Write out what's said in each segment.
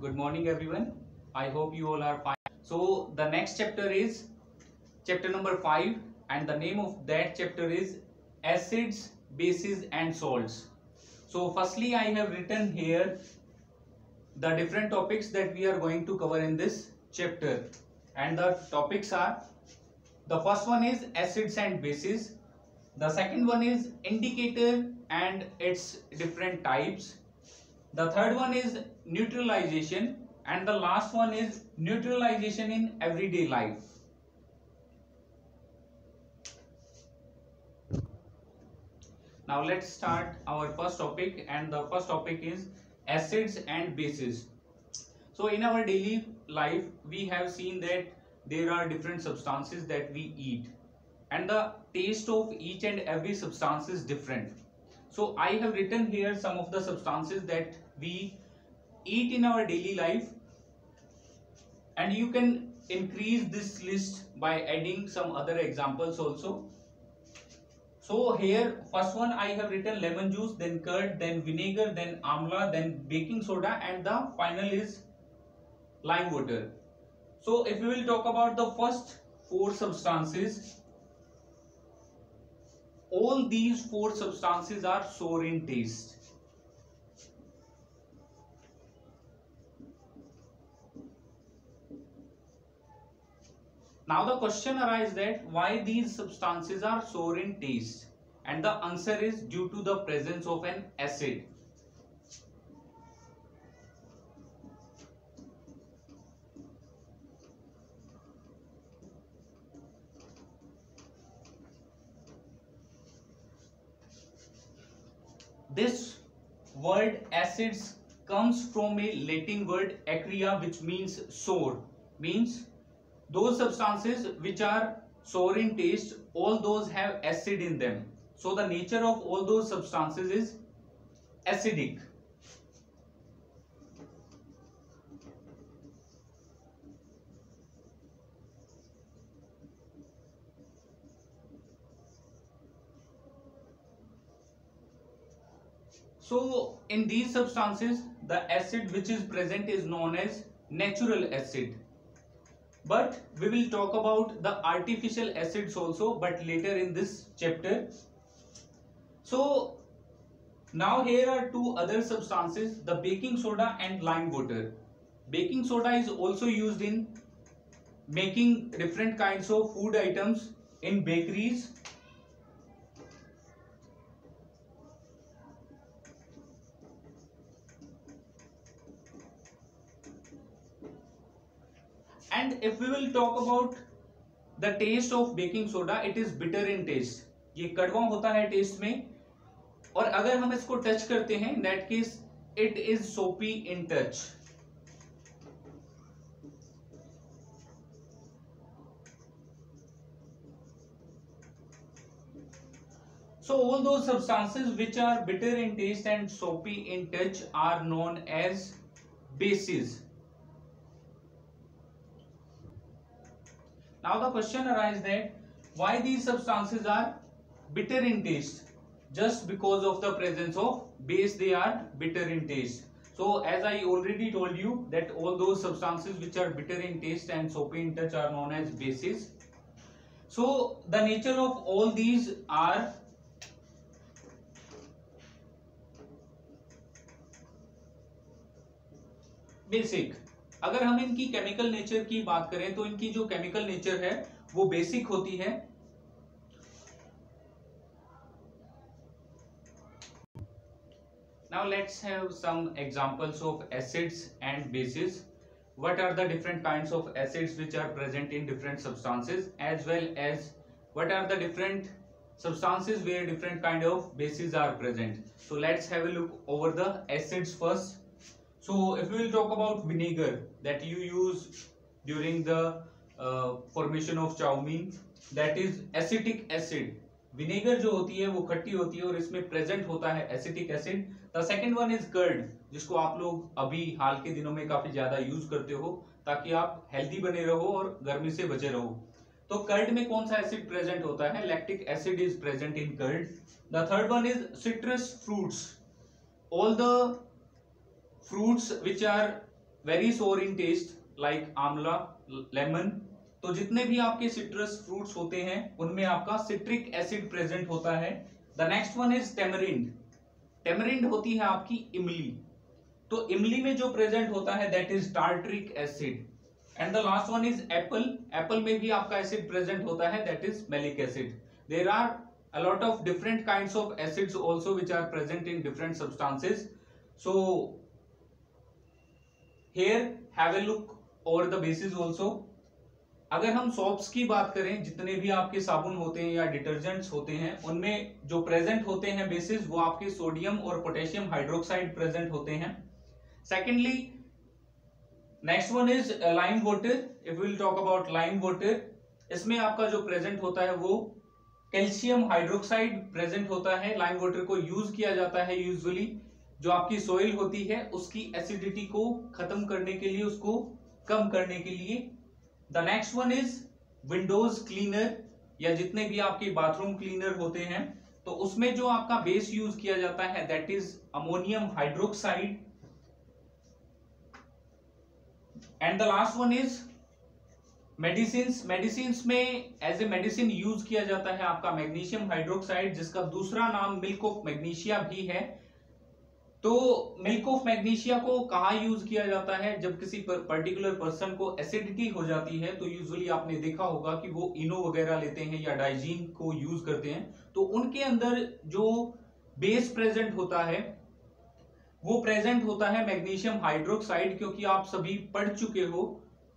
Good morning, everyone. I hope you all are fine. So, the next chapter is chapter number 5, and the name of that chapter is Acids, Bases, and Salts. So, firstly, I have written here the different topics that we are going to cover in this chapter, and the topics are: the first one is acids and bases, the second one is indicator and its different types, the third one is neutralization, and the last one is neutralization in everyday life. Now let's start our first topic, and the first topic is acids and bases. So in our daily life we have seen that there are different substances that we eat, and the taste of each and every substance is different. So I have written here some of the substances that we eat in our daily life, and you can increase this list by adding some other examples also. So here first one I have written lemon juice, then curd, then vinegar, then amla, then baking soda, and the final is lime water. So if we will talk about the first four substances, all these four substances are sour in taste. Now the question arises that why these substances are sour in taste, and the answer is due to the presence of an acid. This word acids comes from a Latin word acria, which means sour, means those substances which are sour in taste, all those have acid in them. So the nature of all those substances is acidic. So in these substances, the acid which is present is known as natural acid. But we will talk about the artificial acids also, but later in this chapter. So now here are two other substances, the baking soda and lime water. Baking soda is also used in making different kinds of food items in bakeries. And if we will talk about the taste of baking soda, it is bitter in taste. ये कड़वा होता है test में, और अगर हम इसको touch करते हैं, in that case it is soapy in touch. So all those substances which are bitter in taste and soapy in touch are known as bases. Now the question arises that why these substances are bitter in taste? Just because of the presence of base they are bitter in taste. So as I already told you that all those substances which are bitter in taste and soapy in touch are known as bases. So the nature of all these are basic. अगर हम इनकी chemical nature की बात करें तो इनकी जो chemical nature है वो बेसिक होती है. Now let's have some examples of acids and bases. What are the different kinds of acids which are present in different substances, as well as what are the different substances where different kind of bases are present. So let's have a look over the acids first. So if we will talk about vinegar that you use during the formation of chow mein, that is acetic acid. Vinegar जो होती है वो खट्टी होती है और इसमें present होता है acetic acid. The second one is curd, जिसको आप लोग अभी हाल के दिनों में काफी ज्यादा यूज करते हो ताकि आप हेल्दी बने रहो और गर्मी से बचे रहो. तो कर्ड में कौन सा एसिड प्रेजेंट होता है? Lactic acid is present in curd. The third one is citrus fruits. All the fruits which are very sour in taste like amla, lemon. तो जितने भी आपके सिट्रस फ्रूट्स होते हैं उनमें आपका सिट्रिक एसिड प्रेजेंट होता है। The next one is tamarind. Tamarind होती है आपकी इमली, तो इमली में जो प्रेजेंट होता है that is tartaric acid. And the last one is apple. Apple में भी आपका एसिड प्रेजेंट होता है that is malic acid. There are a lot of different kinds of acids also which are present in different substances. So here have a look over the bases also. अगर हम soaps की बात करें, जितने भी आपके साबुन होते हैं या डिटर्जेंट्स होते हैं उनमें जो प्रेजेंट होते हैं बेसिस वो आपके सोडियम और पोटेशियम हाइड्रोक्साइड प्रेजेंट होते हैं। Secondly next one is lime water. If will talk about lime water, इसमें आपका जो प्रेजेंट होता है वो कैल्शियम हाइड्रोक्साइड प्रेजेंट होता है। लाइम वाटर को यूज किया जाता है यूजुअली जो आपकी सोइल होती है उसकी एसिडिटी को खत्म करने के लिए, उसको कम करने के लिए। The next one is Windows cleaner या जितने भी आपके बाथरूम क्लीनर होते हैं तो उसमें जो आपका बेस यूज किया जाता है that is ammonium hydroxide. And the last one is medicines. Medicines में एज ए मेडिसिन यूज किया जाता है आपका मैग्नीशियम हाइड्रोक्साइड, जिसका दूसरा नाम मिल्क ऑफ मैग्नीशिया भी है। तो मिल्क ऑफ मैग्नीशिया को कहाँ यूज किया जाता है? जब किसी पर्टिकुलर पर्सन को एसिडिटी हो जाती है तो यूजुअली आपने देखा होगा कि वो इनो वगैरह लेते हैं या डाइजीन को यूज करते हैं, तो उनके अंदर जो बेस प्रेजेंट होता है वो प्रेजेंट होता है मैग्नीशियम हाइड्रोक्साइड। क्योंकि आप सभी पढ़ चुके हो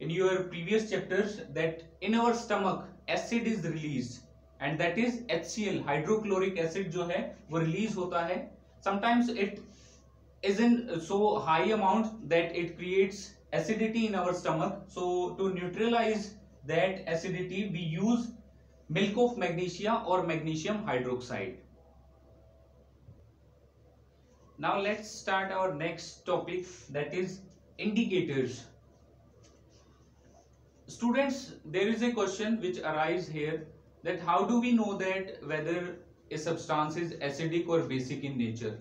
in your previous chapters that in our stomach acid is released and that is HCl, hydrochloric acid जो है वो रिलीज होता है। sometimes it is in so high amount that it creates acidity in our stomach, so to neutralize that acidity we use milk of magnesia or magnesium hydroxide. Now let's start our next topic, that is indicators. Students, there is a question which arises here that how do we know that whether a substance is acidic or basic in nature?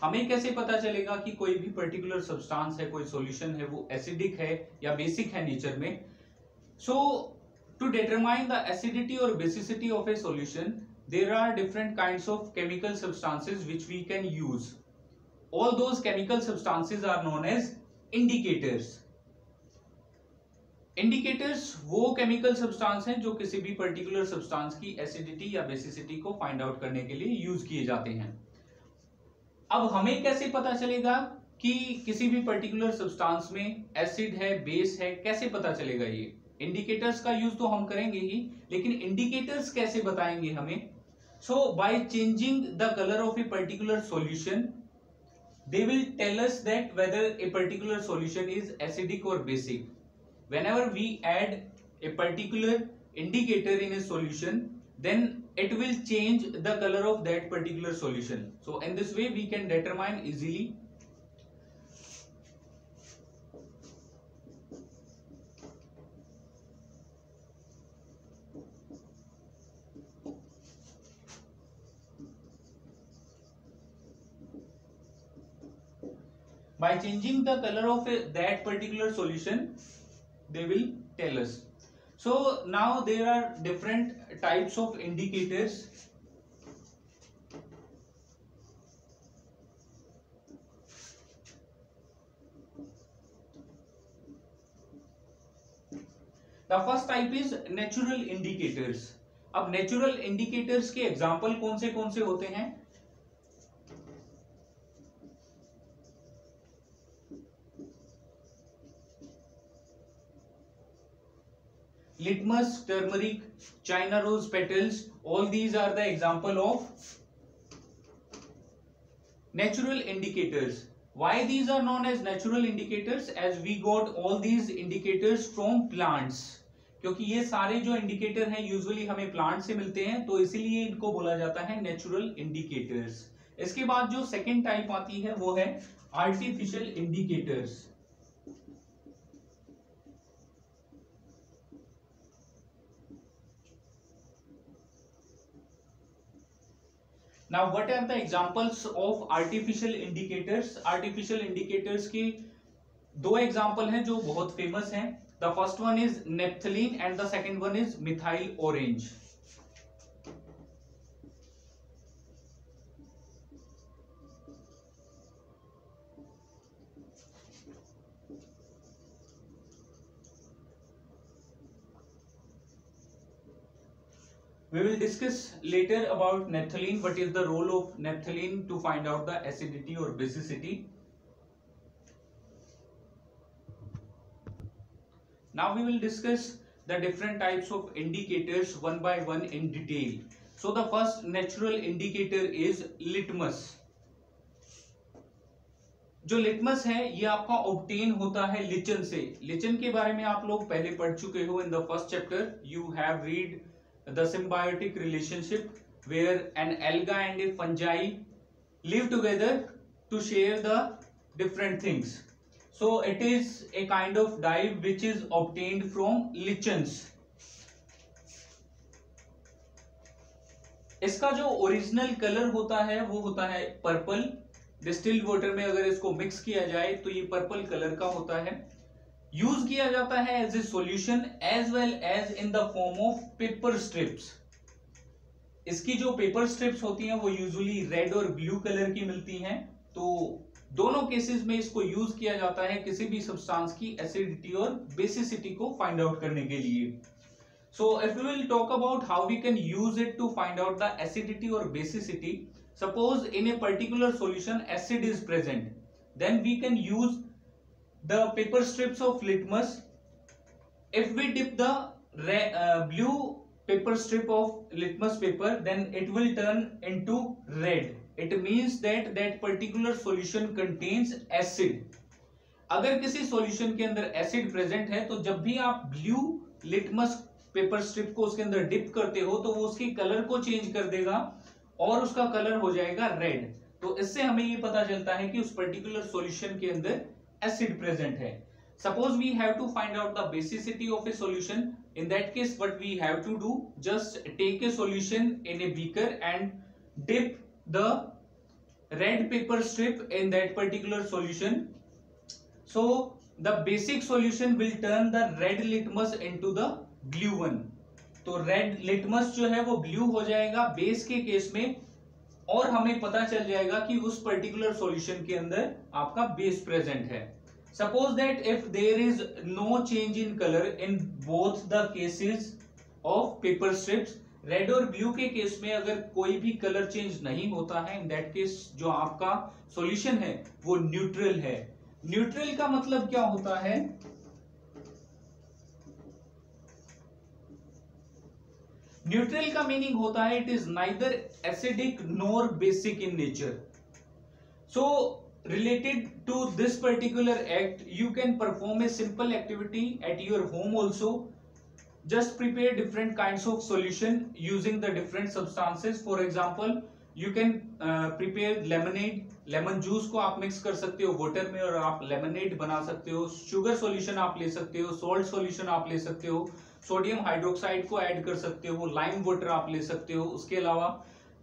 हमें कैसे पता चलेगा कि कोई भी particular substance है, कोई solution है वो एसिडिक है या बेसिक है नेचर में? So to determine the acidity और basicity of a solution there are different kinds of chemical substances which we can use. All those chemical substances are known as indicators. Indicators वो chemical substance हैं जो किसी भी particular substance की acidity या basicity को find out करने के लिए यूज किए जाते हैं। अब हमें कैसे पता चलेगा कि किसी भी पर्टिकुलर सब्सटेंस में एसिड है, बेस है, कैसे पता चलेगा? ये इंडिकेटर्स का यूज तो हम करेंगे ही, लेकिन इंडिकेटर्स कैसे बताएंगे हमें? So by changing the colour of a particular solution they will tell us that whether a particular solution is acidic और basic. Whenever we add a particular indicator in a solution, then it will change the color of that particular solution. So in this way we can determine easily by changing the color of that particular solution they will tell us. So now there are different types of indicators. The first type is natural indicators. अब natural indicators के example कौन से होते हैं? Litmus, turmeric, China rose petals, all these are the example of natural indicators. Why these are known as natural indicators? As we got all these indicators from plants. क्योंकि ये सारे जो indicator हैं यूजुअली हमें प्लांट से मिलते हैं, तो इसीलिए इनको बोला जाता है नेचुरल इंडिकेटर्स। इसके बाद जो सेकेंड टाइप आती है वो है artificial indicators. Now what are the examples of artificial indicators? Artificial indicators की दो एग्जाम्पल हैं जो बहुत फेमस हैं. The first one is naphthalene and the second one is methyl orange. We will discuss later about naphthalene. What is the role of naphthalene to find out the acidity or basicity? Now we will discuss the different types of indicators one by one in detail. So the first natural indicator is litmus. जो litmus है ये आपका obtain होता है lichen से. Lichen के बारे में आप लोग पहले पढ़ चुके हो. In the first chapter you have read the symbiotic relationship where an alga and a fungi live together to share the different things. So it is a kind of dye which is obtained from lichens. इसका जो original colour होता है वो होता है purple. Distilled water में अगर इसको मिक्स किया जाए तो ये पर्पल कलर का होता है. यूज किया जाता है as a solution as well as in the form of paper strips. इसकी जो पेपर स्ट्रिप्स होती हैं वो यूजुअली रेड और ब्लू कलर की मिलती हैं. तो दोनों केसेस में इसको यूज किया जाता है किसी भी सब्सटेंस की एसिडिटी और बेसिसिटी को फाइंड आउट करने के लिए. So if we will talk about how we can use it to find out the acidity और basicity. Suppose in a particular solution acid is present, then we can use the paper strips of litmus. If we dip the blue paper strip of litmus paper, then it will turn into red. It means that that particular solution contains acid. अगर किसी solution के अंदर acid present है तो जब भी आप blue litmus paper strip को उसके अंदर डिप करते हो तो वो उसके कलर को चेंज कर देगा और उसका कलर हो जाएगा रेड. तो इससे हमें ये पता चलता है कि उस पर्टिकुलर सॉल्यूशन के अंदर acid present है. Suppose we have to find out the basicity of a solution. In that case, what we have to do, just take a solution in a beaker and dip the red paper strip in that particular solution. So the basic solution will turn the red litmus into the blue one. तो red litmus जो है वो blue हो जाएगा base के case में और हमें पता चल जाएगा कि उस पर्टिकुलर सॉल्यूशन के अंदर आपका बेस प्रेजेंट है. Suppose that if there is no change in colour in both the cases of paper strips, red और ब्लू के केस में अगर कोई भी कलर चेंज नहीं होता है, इन दैट केस जो आपका सॉल्यूशन है वो न्यूट्रल है. न्यूट्रल का मतलब क्या होता है? न्यूट्रल का मीनिंग होता है it is neither acidic nor basic in nature. So related to this particular act you can perform a simple activity at your home also. Just prepare different kinds of solution using the different substances. For example you can prepare lemonade. Lemon juice को आप mix कर सकते हो water में और आप lemonade बना सकते हो. शुगर सॉल्यूशन आप ले सकते हो, सॉल्ट सॉल्यूशन आप ले सकते हो, सोडियम हाइड्रोक्साइड को ऐड कर सकते हो, लाइम वाटर आप ले सकते हो. उसके अलावा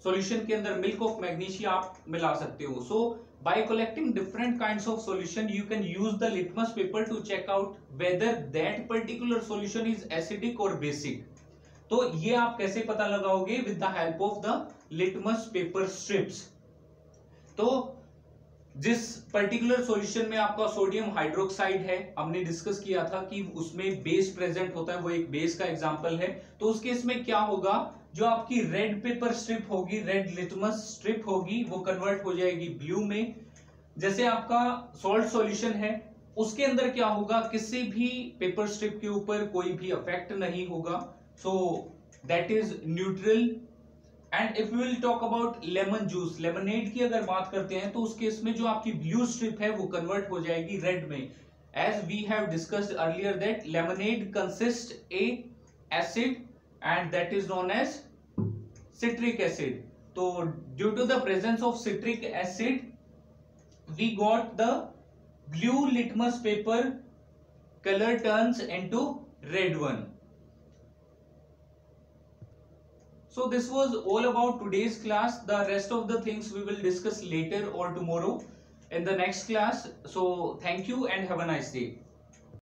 सॉल्यूशन के अंदर मिल्क ऑफ मैग्नीशिया आप मिला सकते हो. So by collecting different kinds of solution you can use the litmus paper to check out whether that particular solution is acidic और बेसिक. तो ये आप कैसे पता लगाओगे? With the help of the litmus paper strips. तो जिस particular solution में आपका सोडियम हाइड्रोक्साइड है, हमने डिस्कस किया था कि उसमें बेस प्रेजेंट होता है, वो एक बेस का एग्जांपल है. तो उस केस में क्या होगा? जो आपकी रेड पेपर स्ट्रिप होगी, रेड लिटमस स्ट्रिप होगी, वो कन्वर्ट हो जाएगी ब्लू में. जैसे आपका सॉल्ट सॉल्यूशन है उसके अंदर क्या होगा? किसी भी पेपर स्ट्रिप के ऊपर कोई भी इफेक्ट नहीं होगा. So that is neutral. And if we will talk about lemon juice, lemonade की अगर बात करते हैं तो उस केस में जो आपकी ब्लू स्ट्रिप है वो कन्वर्ट हो जाएगी रेड में. As we have discussed earlier that lemonade consist a acid and that is known as citric acid. तो due to the presence of citric acid we got the blue litmus paper, colour turns into red one. So this was all about today's class. The rest of the things we will discuss later or tomorrow. in the next class. So thank you and have a nice day.